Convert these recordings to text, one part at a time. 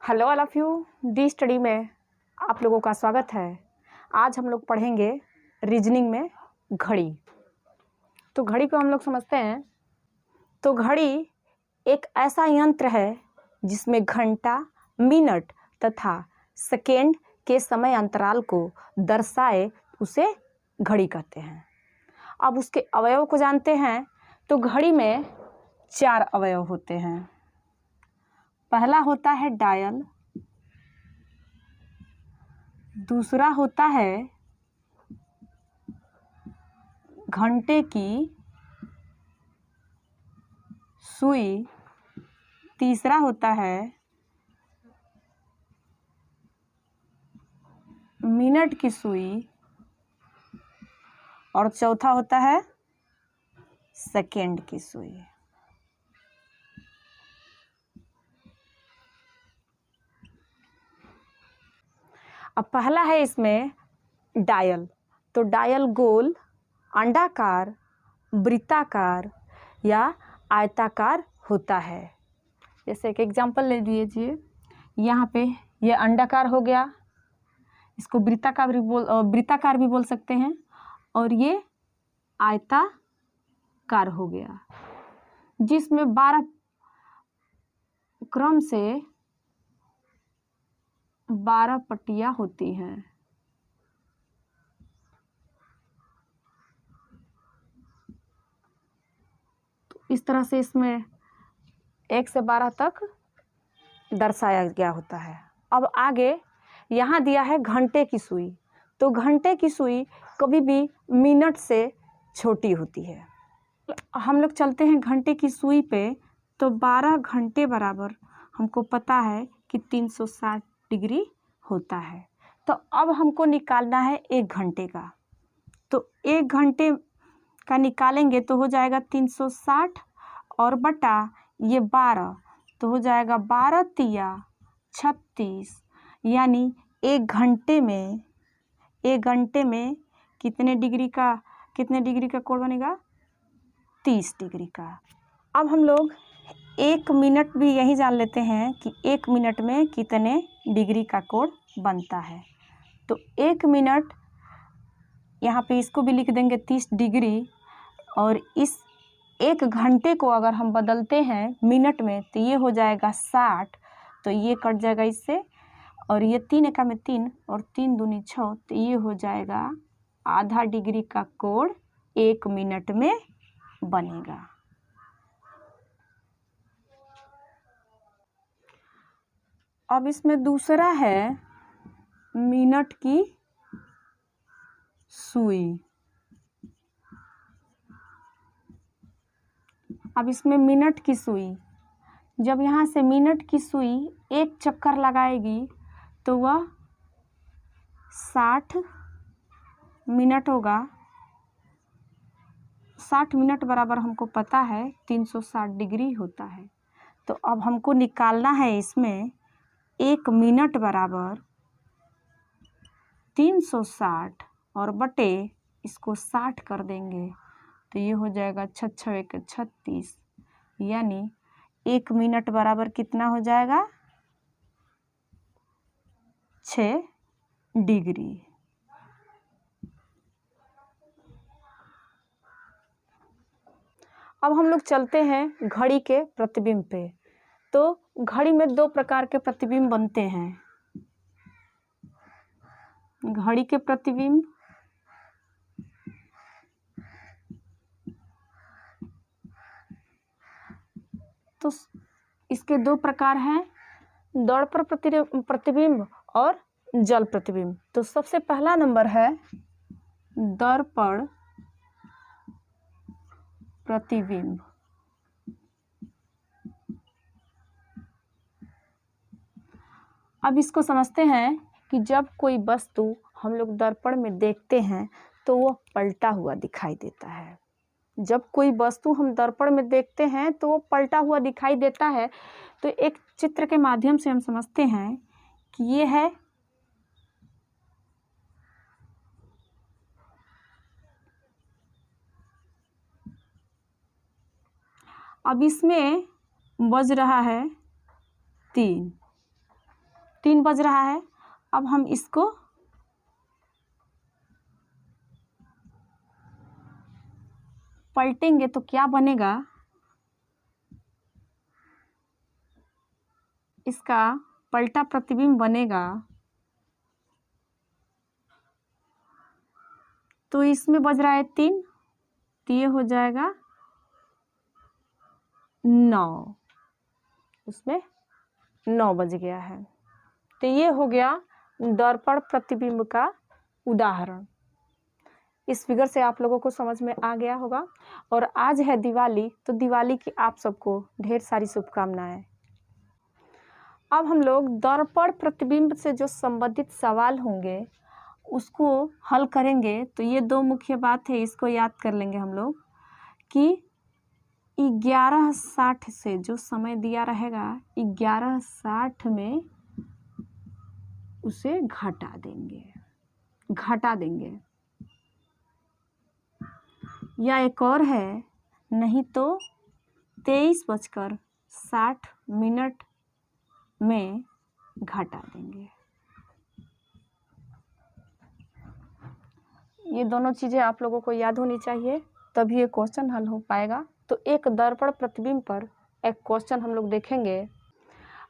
Hello all of you. The study में आप लोगों का स्वागत है। आज हम लोग पढ़ेंगे रीजनिंग में घड़ी। तो घड़ी को हम लोग समझते हैं। तो घड़ी एक ऐसा यंत्र है जिसमें घंटा, मिनट तथा सेकेंड के समय अंतराल को दर्शाए उसे घड़ी कहते हैं। अब उसके अवयव को जानते हैं। तो घड़ी में 4 अवयव होते हैं। पहला होता है डायल, दूसरा होता है घंटे की सुई, तीसरा होता है मिनट की सुई और चौथा होता है सेकेंड की सुई। अब पहला है इसमें डायल। तो डायल गोल, अंडाकार, वृत्ताकार या आयताकार होता है। जैसे एक एग्जांपल ले लीजिए। यहाँ पे ये अंडाकार हो गया, इसको वृत्ताकार भी बोल सकते हैं, और ये आयताकार हो गया, जिसमें 12 क्रम से 12 पट्टियां होती हैं। तो इस तरह से इसमें 1 से 12 तक दर्शाया गया होता है। अब आगे यहाँ दिया है घंटे की सुई। तो घंटे की सुई कभी भी मिनट से छोटी होती है। हम लोग चलते हैं घंटे की सुई पे। तो 12 घंटे बराबर हमको पता है कि 360 डिग्री होता है। तो अब हमको निकालना है 1 घंटे का। तो 1 घंटे का निकालेंगे तो हो जाएगा 360 और बटा ये 12, तो हो जाएगा 12 तिया 36। यानी 1 घंटे में कितने डिग्री का कोण बनेगा? 30 डिग्री का। अब हम लोग 1 मिनट भी यही जान लेते हैं कि 1 मिनट में कितने डिग्री का कोण बनता है। तो 1 मिनट, यहाँ पे इसको भी लिख देंगे 30 डिग्री, और इस 1 घंटे को अगर हम बदलते हैं मिनट में तो ये हो जाएगा 60। तो ये कट जाएगा इससे, और ये 3 एका में 3 और 3 दूनी 6, तो ये हो जाएगा आधा डिग्री का कोण 1 मिनट में बनेगा। अब इसमें दूसरा है मिनट की सुई। अब इसमें मिनट की सुई, जब यहाँ से मिनट की सुई 1 चक्कर लगाएगी तो वह 60 मिनट होगा। 60 मिनट बराबर हमको पता है 360 डिग्री होता है। तो अब हमको निकालना है इसमें 1 मिनट बराबर 360 और बटे इसको 60 कर देंगे तो ये हो जाएगा 6 एक 36। यानी 1 मिनट बराबर कितना हो जाएगा? 6 डिग्री। अब हम लोग चलते हैं घड़ी के प्रतिबिंब पे। तो घड़ी में 2 प्रकार के प्रतिबिंब बनते हैं। घड़ी के प्रतिबिंब तो इसके 2 प्रकार हैं, दर्पण प्रतिबिंब और जल प्रतिबिंब। तो सबसे पहला नंबर है दर्पण प्रतिबिंब। अब इसको समझते हैं कि जब कोई वस्तु हम लोग दर्पण में देखते हैं तो वो पलटा हुआ दिखाई देता है। जब कोई वस्तु हम दर्पण में देखते हैं तो वो पलटा हुआ दिखाई देता है। तो एक चित्र के माध्यम से हम समझते हैं कि ये है अब इसमें बज रहा है 3। 3 बज रहा है। अब हम इसको पलटेंगे तो क्या बनेगा, इसका पलटा प्रतिबिंब बनेगा। तो इसमें बज रहा है 3, तो ये हो जाएगा 9, उसमें 9 बज गया है। तो ये हो गया दर्पण प्रतिबिंब का उदाहरण। इस फिगर से आप लोगों को समझ में आ गया होगा। और आज है दिवाली, तो दिवाली की आप सबको ढेर सारी शुभकामनाएं। अब हम लोग दर्पण प्रतिबिंब से जो संबंधित सवाल होंगे उसको हल करेंगे। तो ये 2 मुख्य बात है, इसको याद कर लेंगे हम लोग कि 11:60 से जो समय दिया रहेगा 11:60 में उसे घटा देंगे। या एक और है, नहीं तो 23:60 में घटा देंगे। ये दोनों चीज़ें आप लोगों को याद होनी चाहिए, तभी ये क्वेश्चन हल हो पाएगा। तो एक दर्पण प्रतिबिंब पर एक क्वेश्चन हम लोग देखेंगे।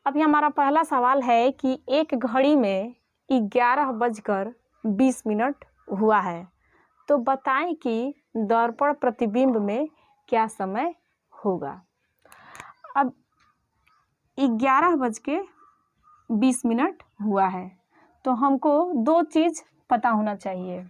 अभी हमारा पहला सवाल है कि एक घड़ी में 11:20 हुआ है, तो बताएं कि दर्पण प्रतिबिंब में क्या समय होगा। अब 11:20 हुआ है, तो हमको 2 चीज़ पता होना चाहिए,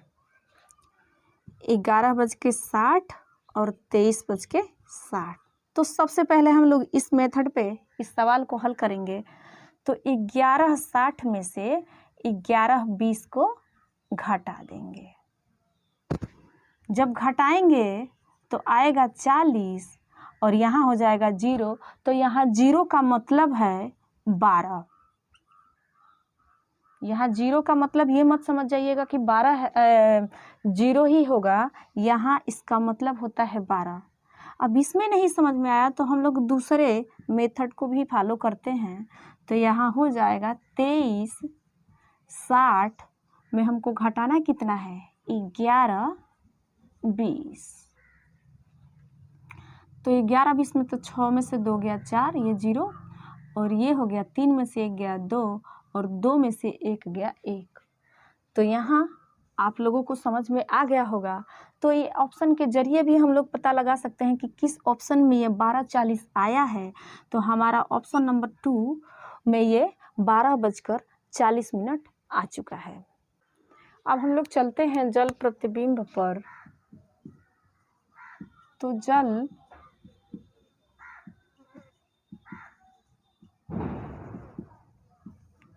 11:60 और 23:60। तो सबसे पहले हम लोग इस मेथड पे इस सवाल को हल करेंगे। तो 11:60 में से 11:20 को घटा देंगे। जब घटाएंगे तो आएगा 40 और यहाँ हो जाएगा 0। तो यहाँ 0 का मतलब है 12। यहाँ 0 का मतलब ये मत समझ जाइएगा कि 12 0 ही होगा, यहाँ इसका मतलब होता है 12। अब इसमें नहीं समझ में आया तो हम लोग दूसरे मेथड को भी फॉलो करते हैं। तो यहाँ हो जाएगा 23:60 में हमको घटाना कितना है, 11:20। तो 11:20 में तो 6 में से 2 गया 4, ये 0, और ये हो गया 3 में से 1 गया 2, और 2 में से 1 गया 1। तो यहाँ आप लोगों को समझ में आ गया होगा। तो ये ऑप्शन के जरिए भी हम लोग पता लगा सकते हैं कि किस ऑप्शन में ये 12:40 आया है। तो हमारा ऑप्शन नंबर 2 में ये 12:40 आ चुका है। अब हम लोग चलते हैं जल प्रतिबिंब पर। तो जल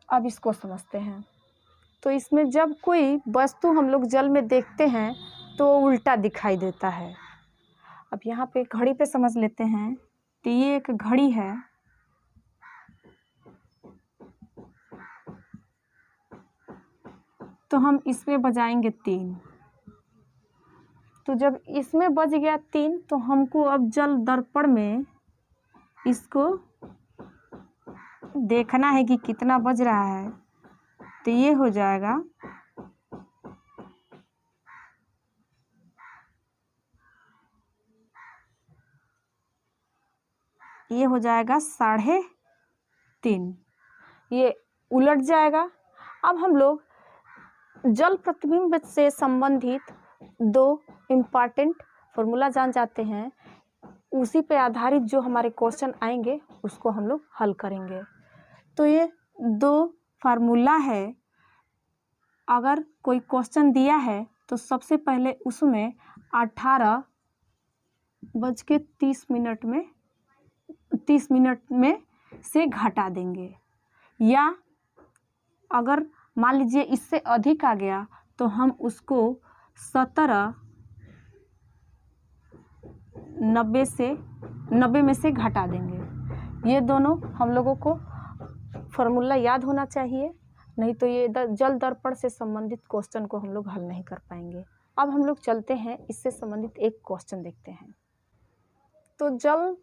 अब इसको समझते हैं। तो इसमें जब कोई वस्तु हम लोग जल में देखते हैं तो उल्टा दिखाई देता है। अब यहाँ पे घड़ी पे समझ लेते हैं। तो ये एक घड़ी है, तो हम इसमें बजाएंगे 3। तो जब इसमें बज गया 3 तो हमको अब जल दर्पण में इसको देखना है कि कितना बज रहा है। तो ये हो जाएगा 3:30। ये उलट जाएगा। अब हम लोग जल प्रतिबिंब से संबंधित 2 इम्पॉर्टेंट फॉर्मूला जान जाते हैं। उसी पे आधारित जो हमारे क्वेश्चन आएंगे उसको हम लोग हल करेंगे। तो ये 2 फार्मूला है। अगर कोई क्वेश्चन दिया है तो सबसे पहले उसमें 18:30 में से घटा देंगे। या अगर मान लीजिए इससे अधिक आ गया तो हम उसको 17:90 में से घटा देंगे। ये दोनों हम लोगों को फॉर्मूला याद होना चाहिए, नहीं तो ये जल दर्पण से संबंधित क्वेश्चन को हम लोग हल नहीं कर पाएंगे। अब हम लोग चलते हैं, इससे संबंधित एक क्वेश्चन देखते हैं। तो जल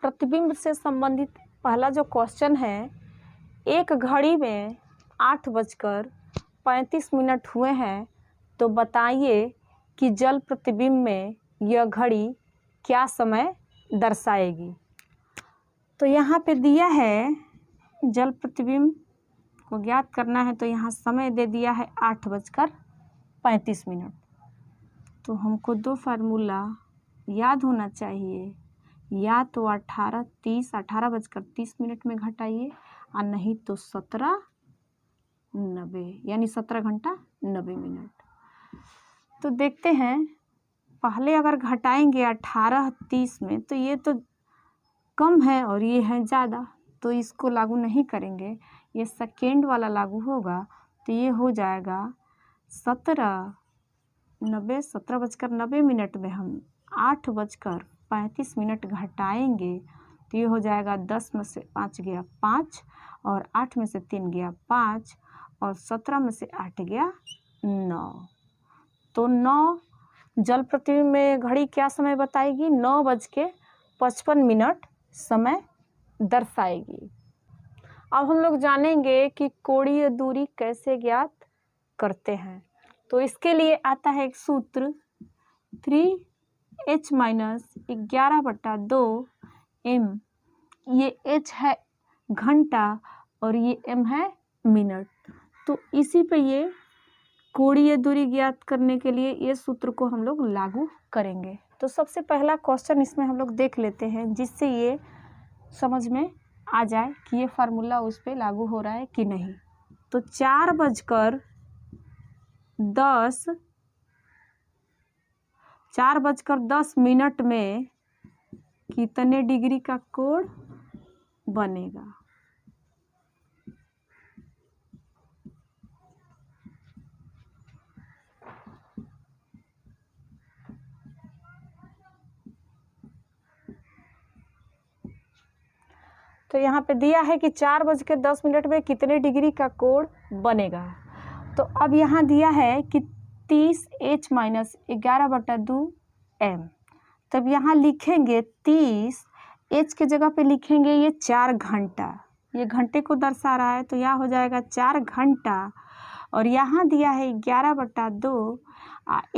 प्रतिबिंब से संबंधित पहला जो क्वेश्चन है, एक घड़ी में 8:35 हुए हैं, तो बताइए कि जल प्रतिबिंब में यह घड़ी क्या समय दर्शाएगी। तो यहाँ पे दिया है जल प्रतिबिंब को ज्ञात करना है, तो यहाँ समय दे दिया है 8:35। तो हमको दो फार्मूला याद होना चाहिए, या तो 18:30 में घटाइए, और नहीं तो 17:90 यानी 17 घंटा 90 मिनट। तो देखते हैं, पहले अगर घटाएंगे 18:30 में तो ये तो कम है और ये है ज़्यादा, तो इसको लागू नहीं करेंगे, ये सेकेंड वाला लागू होगा। तो ये हो जाएगा 17:90 में हम 8:35 घटाएंगे, तो ये हो जाएगा 10 में से 5 गया 5, और 8 में से 3 गया 5, और 17 में से 8 गया 9। तो 9 जल प्रतिबिंब में घड़ी क्या समय बताएगी? 9:55 समय दर्शाएगी। अब हम लोग जानेंगे कि कोणीय दूरी कैसे ज्ञात करते हैं। तो इसके लिए आता है एक सूत्र 3h - 11/2 m। ये h है घंटा और ये m है मिनट। तो इसी पे ये कोणीय दूरी ज्ञात करने के लिए ये सूत्र को हम लोग लागू करेंगे। तो सबसे पहला क्वेश्चन इसमें हम लोग देख लेते हैं, जिससे ये समझ में आ जाए कि ये फार्मूला उस पे लागू हो रहा है कि नहीं। तो 4:10 में कितने डिग्री का कोण बनेगा? तो यहाँ पे दिया है कि 4:10 में कितने डिग्री का कोण बनेगा। तो अब यहाँ दिया है कि 30h - 11/2 m। तब यहाँ लिखेंगे 30, h के जगह पे लिखेंगे ये 4 घंटा, ये घंटे को दर्शा रहा है, तो यह हो जाएगा 4 घंटा। और यहाँ दिया है 11/2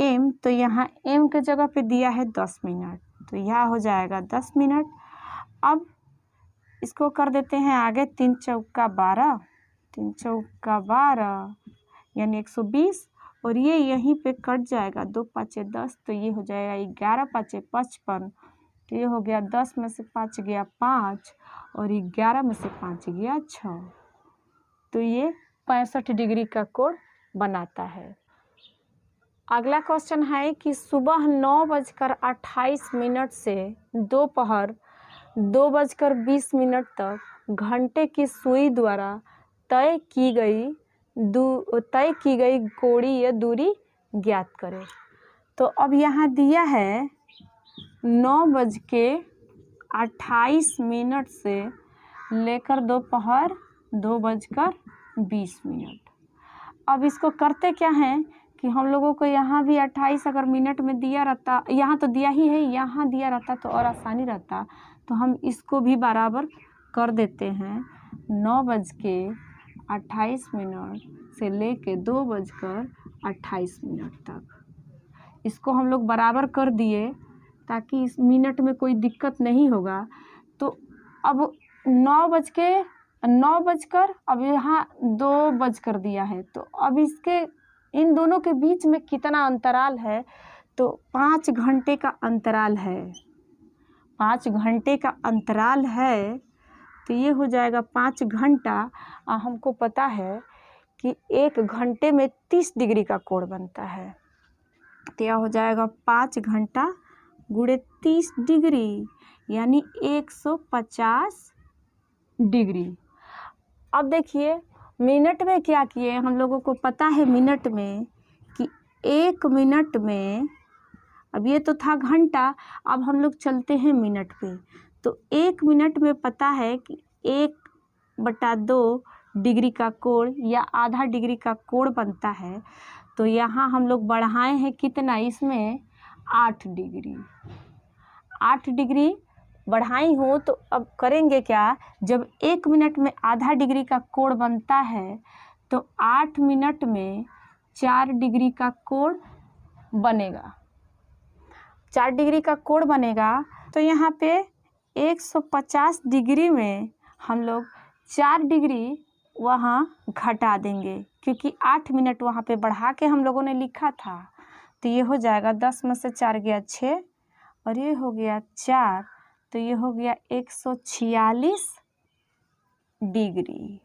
m, तो यहाँ m के जगह पे दिया है 10 मिनट, तो यह हो जाएगा 10 मिनट। अब इसको कर देते हैं आगे, 3 चौका 12, 3 चौका 12 यानी 120, और ये यहीं पे कट जाएगा, 2 5 10, तो ये हो जाएगा 11 5 55। तो ये हो गया 10 में से 5 गया 5, और 11 में से 5 गया 6। तो ये 65 डिग्री का कोण बनाता है। अगला क्वेश्चन है कि सुबह 9:28 से दोपहर 2:20 तक घंटे की सुई द्वारा तय की गई कोणीय दूरी ज्ञात करें। तो अब यहाँ दिया है 9:28 से लेकर दोपहर 2:20। अब इसको करते क्या हैं कि हम लोगों को यहाँ भी 28 अगर मिनट में दिया रहता, यहाँ तो दिया ही है, यहाँ दिया रहता तो और आसानी रहता। तो हम इसको भी बराबर कर देते हैं, 9:28 से लेके 2:28 तक। इसको हम लोग बराबर कर दिए ताकि इस मिनट में कोई दिक्कत नहीं होगा। तो अब 9 बजकर अब यहाँ 2 बजकर दिया है, तो अब इसके इन दोनों के बीच में कितना अंतराल है? तो 5 घंटे का अंतराल है, 5 घंटे का अंतराल है। तो ये हो जाएगा 5 घंटा। हमको पता है कि 1 घंटे में 30 डिग्री का कोण बनता है, तो यह हो जाएगा 5 घंटा गुणे 30 डिग्री यानी 150 डिग्री। अब देखिए मिनट में क्या किए, हम लोगों को पता है मिनट में कि 1 मिनट में, अब ये तो था घंटा, अब हम लोग चलते हैं मिनट पे। तो 1 मिनट में पता है कि 1/2 डिग्री का कोण या आधा डिग्री का कोण बनता है। तो यहाँ हम लोग बढ़ाए हैं कितना, इसमें 8 डिग्री, 8 डिग्री बढ़ाई हूँ। तो अब करेंगे क्या, जब 1 मिनट में आधा डिग्री का कोण बनता है तो तो 8 मिनट में 4 डिग्री का कोण बनेगा। 4 डिग्री का कोण बनेगा तो यहाँ पे 150 डिग्री में हम लोग 4 डिग्री वहाँ घटा देंगे, क्योंकि 8 मिनट वहाँ पे बढ़ा के हम लोगों ने लिखा था। तो ये हो जाएगा 10 में से 4 गया 6 और ये हो गया 4, तो ये हो गया 146 डिग्री।